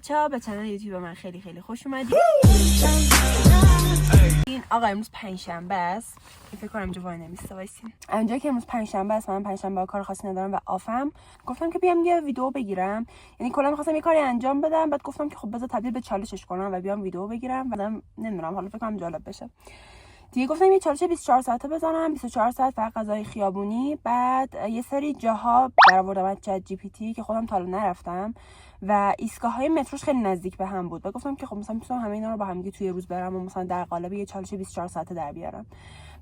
بچه‌ها به کانال یوتیوب من خیلی خیلی خوش اومدید. این آقا امروز پنجشنبه است. فکر کنم اینجا وای نمیسته وایسین. اونجا که امروز پنجشنبه است، من پنجشنبه کار خاصی ندارم و آفم. گفتم که بیام یه ویدیو بگیرم. یعنی کلا می‌خواستم یه کاری انجام بدم، بعد گفتم که خب بذار تبدیل به چالشش کنم و بیام ویدیو بگیرم. بعدم نمیدونم، حالا فکر کنم جالب بشه. دیگه گفتم یه چالش 24 ساعته بزنم، 24 ساعت فقط غذای خیابونی. بعد یه سری جاها درآوردم از چت جی پی تی که خودم تا الان نرفتم و ایستگاه‌های متروش خیلی نزدیک به هم بود. و گفتم که خب مثلا میتونم همه اینا رو با هم دیگه توی روز برم و مثلا در قالب یه چالش 24 ساعته در بیارم.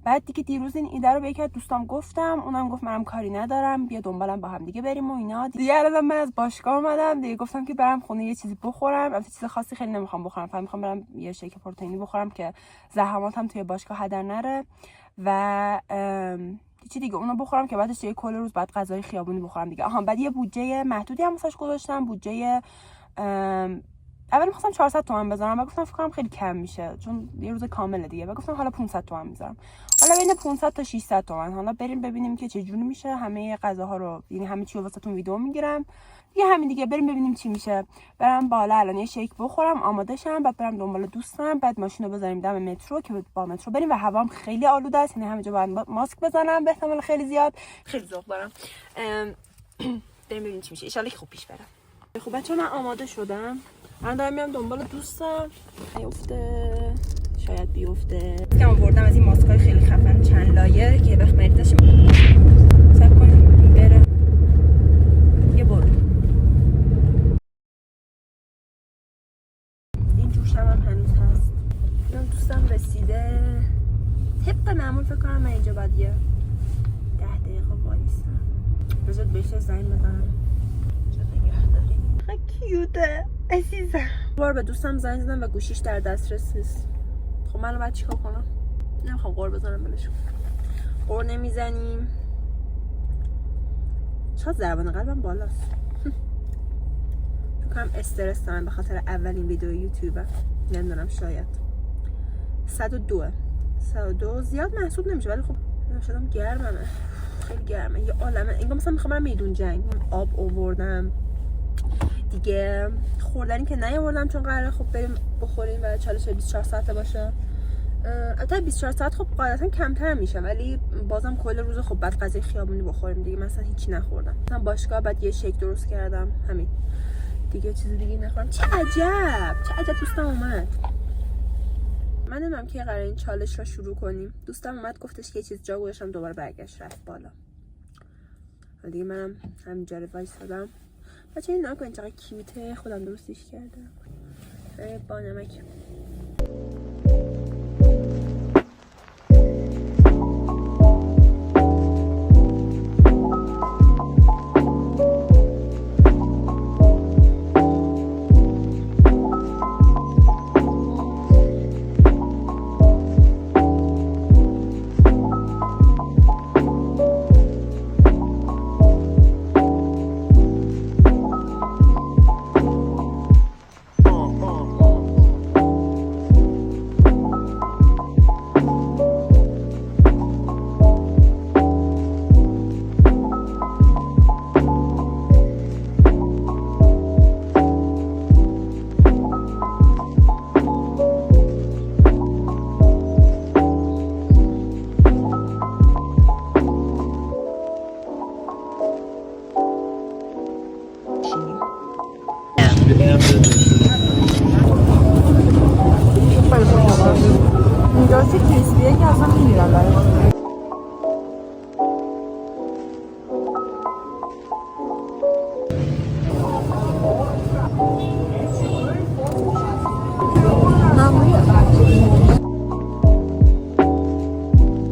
بعد دیگه دیروز این ایده رو به یکی از دوستام گفتم، اونم گفت منم کاری ندارم، بیا دنبالم با هم دیگه بریم و اینا. دیگه الان من از باشگاه اومدم، دیگه گفتم که برم خونه یه چیزی بخورم. البته چیز خاصی خیلی نمیخوام بخورم، فقط میخوام برم یه شیک پروتئینی بخورم که زحماتم توی باشگاه هدر نره و چی دیگه اونو بخورم که بعدش یه کل روز بعد غذای خیابونی بخورم دیگه. آها، بعد یه بودجه محدودی هم واسش گذاشتم. بودجه اول می‌خواستم 400 تومن بذارم و گفتم فکر کنم خیلی کم میشه چون یه روز کامله دیگه، و گفتم حالا 500 تومن میذارم. حالا بین 500 تا 600 تومن. حالا بریم ببینیم که چه جوری میشه. همه غذاها رو یعنی همه چی رو واسهتون ویدیو میگیرم دیگه. همین دیگه، بریم ببینیم چی میشه. برم بالا الان یه شیک بخورم، آماده شم، بعد برم دنبال دوستم، بعد ماشین رو بذاریم دم مترو که با مترو بریم. و هوام خیلی آلوده است، یعنی همه جا باید ماسک بزنم به احتمال خیلی زیاد. خیلی ذوق دارم. بریم ببینیم چی میشه. ان شاءالله خوب پیش بره. خب بچه‌ها من آماده شدم. من دارم میام دنبال دوستم. بیفته، شاید بیفته. کم آوردم از این ماسکای خیلی خفن چند لایه که وقت مریضش صبر کنیم بره. یه برو. این جوشم هم هنوز هست. من دوستم رسیده. طبق معمول فکر کنم من اینجا باید یه 10 دقیقه وایسم. بذار بهش زنگ بزنم. کیوته عزیزم. بار به دوستم زنگ زدم و گوشیش در دسترس نیست. خب من باید چیکار کنم؟ نمیخوام قور بزنم بلش. قور نمیزنیم. شاید ضربان قلبم بالاست. فکر کنم استرس دارم به خاطر اولین ویدیو یوتیوب. نمیدونم، شاید 102 زیاد محسوب نمیشه ولی خب شدم گرممه، خیلی گرمه، یه عالمه. انگار مثلا میخوام برم میدون جنگ. آب آوردم دیگه، خوردنی که نیاوردم چون قراره خب بریم بخوریم و چالش 24 ساعته باشه. البته 24 ساعت خب قاعدتا کمتر میشه ولی بازم کل روز خب بعد غذای خیابونی بخوریم دیگه. مثلا هیچی نخوردم، مثلا باشگاه بعد یه شیک درست کردم، همین دیگه، چیز دیگه نخوردم. چه عجب دوستم اومد. من نمیدونم که قراره این چالش رو شروع کنیم. دوستم اومد گفتش که یه چیز جا گذاشتم، دوباره برگشت رفت بالا. دیگه منم همینجا وایسادم. بچه این نکنین چقدر کیوته، خودم درستش کردم با نمک. اینجا چه کریسپیه که اصلا میمیرم برای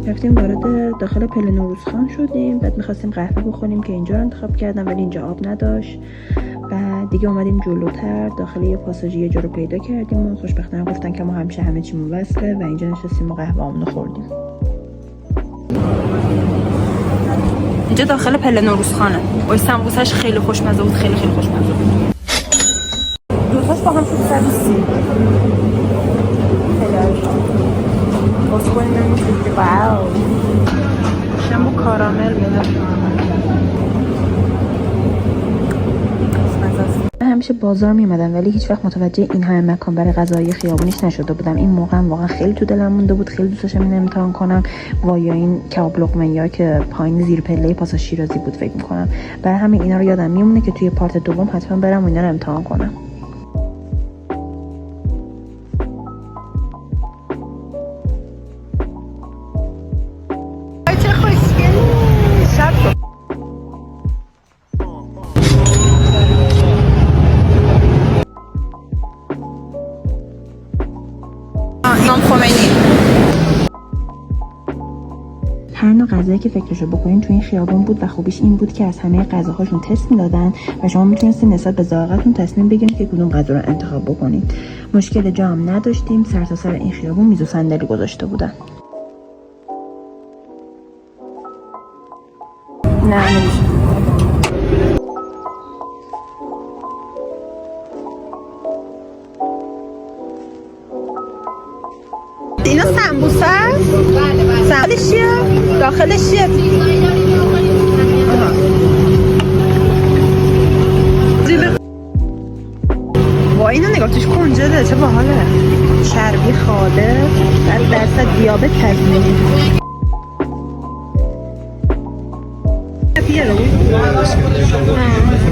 رفتیم وارد داخل پل نوروزخان شدیم. بعد میخواستیم قهوه بخوریم که اینجا رو انتخاب کردم ولی اینجا آب نداشت. بعد دیگه اومدیم جلوتر داخل یه پاساژی یه جا رو پیدا کردیم و خوشبختانه گفتن که ما همیشه همه چیمون وصله و اینجا نشستیم و قهوه‌مون رو خوردیم. اینجا داخل پل نوروزخانه. وای سمبوسش خیلی خوشمزه بود، خیلی خوشمزه بود. دوتاش با هم شد 130. باز کنیم نمیشه. واو. شمو کارامل بده. همیشه بازار میومدم ولی هیچ وقت متوجه این همه مکان برای غذای خیابونیش نشده بودم. این موقع واقعا خیلی تو دلم مونده بود، خیلی دوست داشتم اینو امتحان کنم. و یا این کباب لقمه یا که پایین زیر پله پاسا شیرازی بود فکر می‌کنم. برای همین اینا رو یادم میمونه که توی پارت دوم حتما برم و اینا رو امتحان کنم. چه خوشگل شب امام خمینی. هر نوع غذایی که فکرشو بکنین تو این خیابون بود و خوبیش این بود که از همه غذاهاشون تست میدادن و شما میتونستین نسبت به ذائقه‌تون تصمیم بگیرید که کدوم غذا رو انتخاب بکنید. مشکل جا هم نداشتیم، سر این خیابون میز و صندلی گذاشته بودن. نه نمیشه. اینا سمبوسه است؟ بله. سمبوسش چیه؟ داخلش چیه؟ وای اینو نگاه توش کنجده، چه باحاله. چربی خالص، 100% دیابت تضمینی.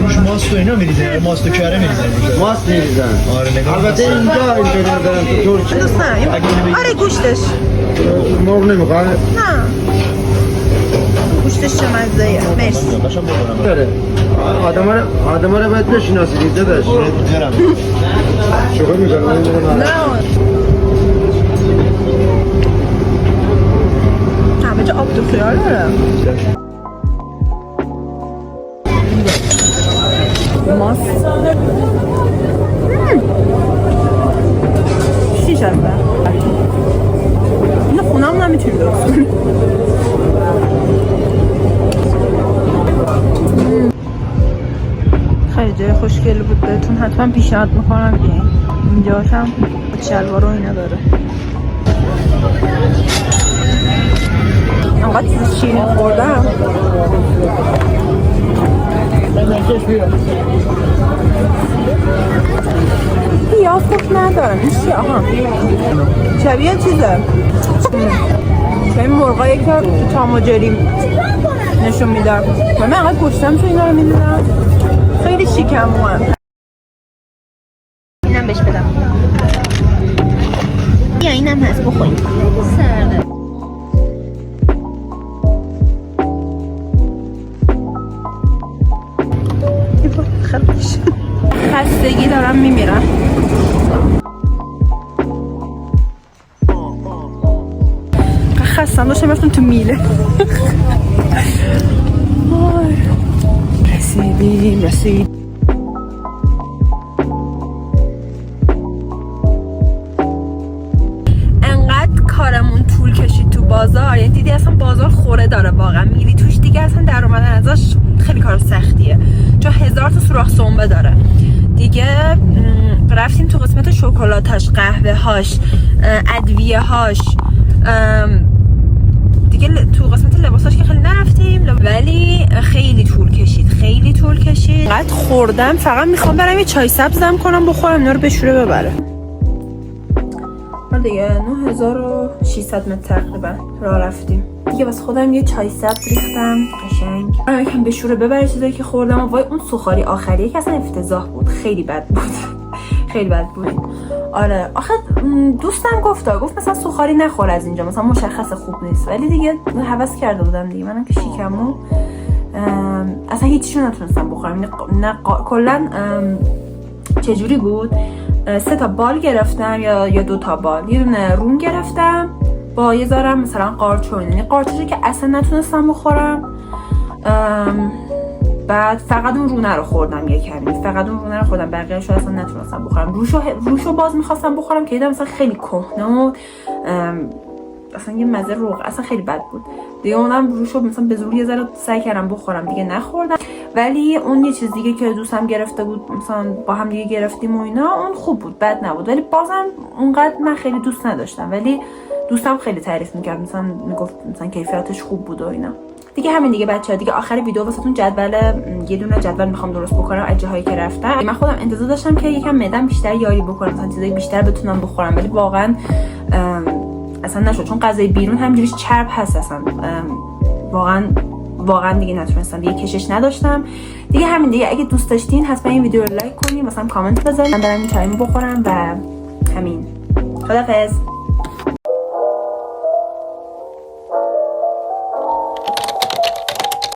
روش ماست و اینا میریزن، ماست و کره میریزن. ماست میریزن. آره نگاه. البته اینجا اینجوری ندارن تو ترکی. دوستان آره گوشتش مرغ نمیخواد؟ نه گوشتش چه مزه‌ایه. مرسی. داره. آدم رو باید بشناسید اینجا داشت. برم. شکر میکنم. نه همه جا آب تو خیال داره. ماست شیش هست اینو خونه هم نمیتونی درست کنی. خیلی جای خوشگلی بود، بهتون حتما پیشنهاد میکنم بیاین. اینجاش هم شلوار و اینا داره. انقدر چیز شیرین خوردم. پیاز خوب ندارم. این چیه؟ آها شبیه چیزه شبیه مرغایی که تام و جری نشون میدم و من انقدر گوشتم تو اینا رو میدونم. خیلی شیکموه. اینم بهش بدم یا اینم هست بخوریم. سرده خستگی دارم میمیرم. خستم داشتم رفتم تو میله. رسیدیم. انقدر کارمون طول کشید تو بازار، یعنی دیدی اصلا بازار خوره داره واقعا. میری توش دیگه اصلا در اومدن ازش خیلی کار سختیه چون 1000 تا سوراخ سنبه داره دیگه. رفتیم تو قسمت شکلاتاش، قهوه هاش، ادویه هاش، دیگه تو قسمت لباساش که خیلی نرفتیم ولی خیلی طول کشید. قد خوردم فقط میخوام برم یه چای سبزم کنم بخورم اینا رو بشوره ببره. دیگه 9600 متر تقریبا راه رفتیم دیگه. بس خودم یه چای سبز ریختم قشنگ برام یکم بشوره ببره چیزایی که خوردم. و وای اون سوخاری آخریه که اصلا افتضاح بود، خیلی بد بود. آره آخه دوستم گفت مثلا سوخاری نخور از اینجا، مثلا مشخص خوب نیست، ولی دیگه هوس کرده بودم دیگه. منم که شیکمو اصلا هیچیشو نتونستم بخورم. نه کلا چجوری بود، 3 تا بال گرفتم یا 2 تا بال، یه دونه روم گرفتم با یه ذره مثلا قارچون، یعنی قارچشی که اصلا نتونستم بخورم. بعد فقط اون رونه رو خوردم یه کمی، بقیه‌اشو اصلا نتونستم بخورم. روشو باز می‌خواستم بخورم که دیدم مثلا خیلی کهنه و اصلا یه مزه روغ اصلا خیلی بد بود دیگه. اونم روشو مثلا به زور یه ذره سعی کردم بخورم دیگه نخوردم. ولی اون یه چیز دیگه که دوستم گرفته بود، مثلا با هم دیگه گرفتیم و اینا، اون خوب بود، بد نبود، ولی بازم اونقدر من خیلی دوست نداشتم. ولی دوستم خیلی تعریف میکرد، مثلا میگفت مثلا کیفیتش خوب بود و اینا. دیگه همین دیگه بچه‌ها، دیگه آخر ویدیو واسهتون یه دونه جدول میخوام درست بکنم از جاهایی که رفتم. من خودم انتظار داشتم که یکم معدم بیشتر یاری بکنم، مثلا چیزای بیشتر بتونم بخورم، ولی واقعا اصلا نشد، چون غذای بیرون همجوری چرب هست اصلا. واقعا دیگه نتونستم، دیگه کشش نداشتم دیگه. همین دیگه، اگه دوست داشتین حتما این ویدیو رو لایک کنین، مثلا کامنت بذارین، من برم این چایمو بخورم و همین. خدافظ.